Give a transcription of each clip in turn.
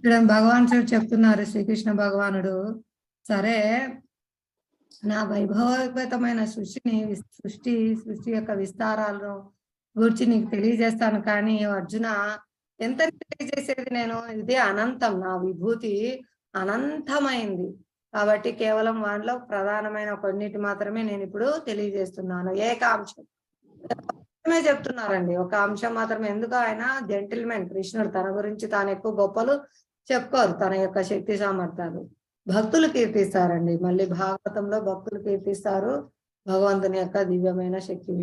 ఇక్కడ భగవానుడు చెప్తున్నారు, శ్రీకృష్ణ భగవానుడు, సరే నా వైభవోపేతమైన సృష్టి యొక్క విస్తారాలను గురించి నీకు తెలియజేస్తాను. కానీ అర్జున, ఎంత తెలియజేసేది నేను? ఇది అనంతం, నా విభూతి అనంతమైంది. కాబట్టి కేవలం వాటిలో ప్రధానమైన కొన్నిటి మాత్రమే నేను ఇప్పుడు తెలియజేస్తున్నాను. ఏకాంశం చెప్తున్నారండి, ఒక అంశం మాత్రమే. ఎందుకు? ఆయన జెంటిల్మెన్ కృష్ణుడు, తన గురించి తాను ఎక్కువ గొప్పలు చెప్పుకోరు, తన యొక్క శక్తి సామర్థ్యాలు. భక్తులు కీర్తిస్తారండి, మళ్ళీ భాగవతంలో భక్తులు కీర్తిస్తారు భగవంతుని యొక్క దివ్యమైన శక్తి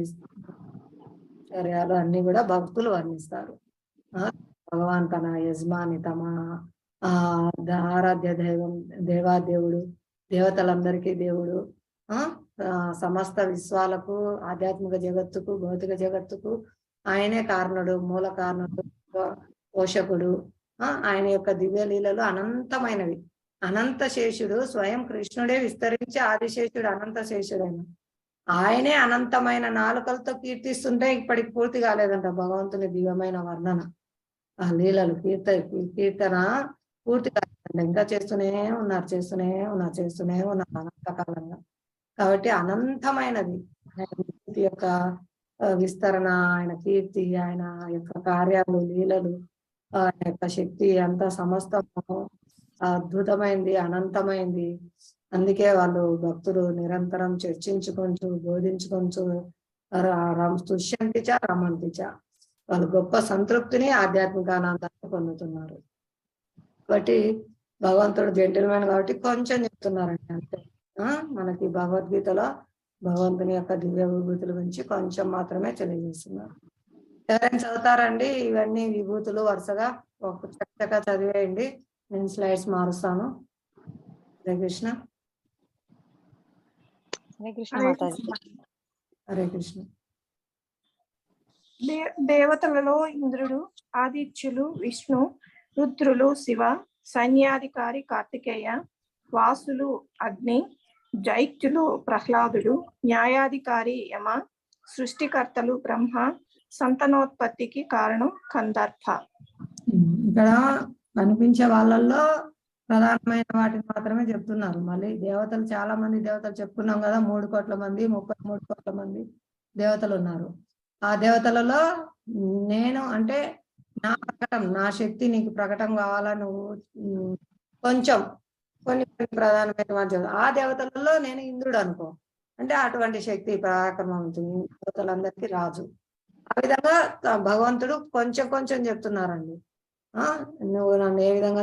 చర్యలు అన్ని కూడా భక్తులు వర్ణిస్తారు. భగవాన్ తన యజమాని, తమ ఆరాధ్య దైవం, దేవాదేవుడు, దేవతలందరికీ దేవుడు, సమస్త విశ్వాలకు, ఆధ్యాత్మిక జగత్తుకు, భౌతిక జగత్తుకు ఆయనే కారణుడు, మూల కారణుడు, పోషకుడు. ఆయన యొక్క దివ్య లీలలు అనంతమైనవి. అనంత శేషుడు స్వయం కృష్ణుడే విస్తరించి ఆదిశేషుడు అనంత శేషుడైన ఆయనే అనంతమైన నాలుకలతో కీర్తిస్తుంటే ఇప్పటికి పూర్తి కాలేదంట భగవంతుని దివ్యమైన వర్ణన. ఆ లీలలు కీర్తన పూర్తి కాలేదంట, ఇంకా చేస్తూనే ఉన్నారు అనంతకాలంగా. కాబట్టి అనంతమైనది ఆయన యొక్క విస్తరణ, ఆయన కీర్తి, ఆయన యొక్క కార్యాలు, లీలలు, ఆయన యొక్క శక్తి అంతా సమస్తము అద్భుతమైంది, అనంతమైంది. అందుకే వాళ్ళు భక్తులు నిరంతరం చర్చించుకొంచు, బోధించుకొంచు తుష్యంతిచ రమంతిచ, వాళ్ళు గొప్ప సంతృప్తిని, ఆధ్యాత్మిక ఆనందాన్ని పొందుతున్నారు. కాబట్టి భగవంతుడు జెంటిల్మెన్ కాబట్టి కొంచెం చెప్తున్నారండి అంతే. మనకి భగవద్గీతలో భగవంతుని యొక్క దివ్య విభూతుల గురించి కొంచెం మాత్రమే తెలియజేస్తున్నారు. ఎవరైనా చదువుతారండి ఇవన్నీ విభూతులు వరుసగా చక్కగా చదివేయండి. నేను స్లైడ్స్ మారుస్తాను. హరే కృష్ణ. హరే కృష్ణ. దేవతలలో ఇంద్రుడు, ఆదిత్యులు విష్ణు, రుద్రులు శివ, సైన్యాధికారి కార్తికేయ, వాసులు అగ్ని, జైత్యులు ప్రహ్లాదుడు, న్యాయాధికారి యమ, సృష్టికర్తలు బ్రహ్మ, సంతానోత్పత్తికి కారణం కందర్ప. ఇక్కడ కనిపించే వాళ్ళల్లో ప్రధానమైన వాటిని మాత్రమే చెప్తున్నారు. మళ్ళీ దేవతలు చాలా మంది దేవతలు చెప్పుకున్నాం కదా, 3 కోట్ల మంది, 33 కోట్ల మంది దేవతలు ఉన్నారు. ఆ దేవతలలో నేను అంటే నా ప్రకటన, నా శక్తి నీకు ప్రకటన కావాలా, నువ్వు కొంచెం కొన్ని ప్రధానమైన ఆ దేవతలలో నేను ఇంద్రుడు అనుకో, అంటే అటువంటి శక్తి పరాక్రమం దేవతలందరికీ రాజు. ఆ విధంగా భగవంతుడు కొంచెం చెప్తున్నారండి. నువ్వు నన్ను ఏ విధంగా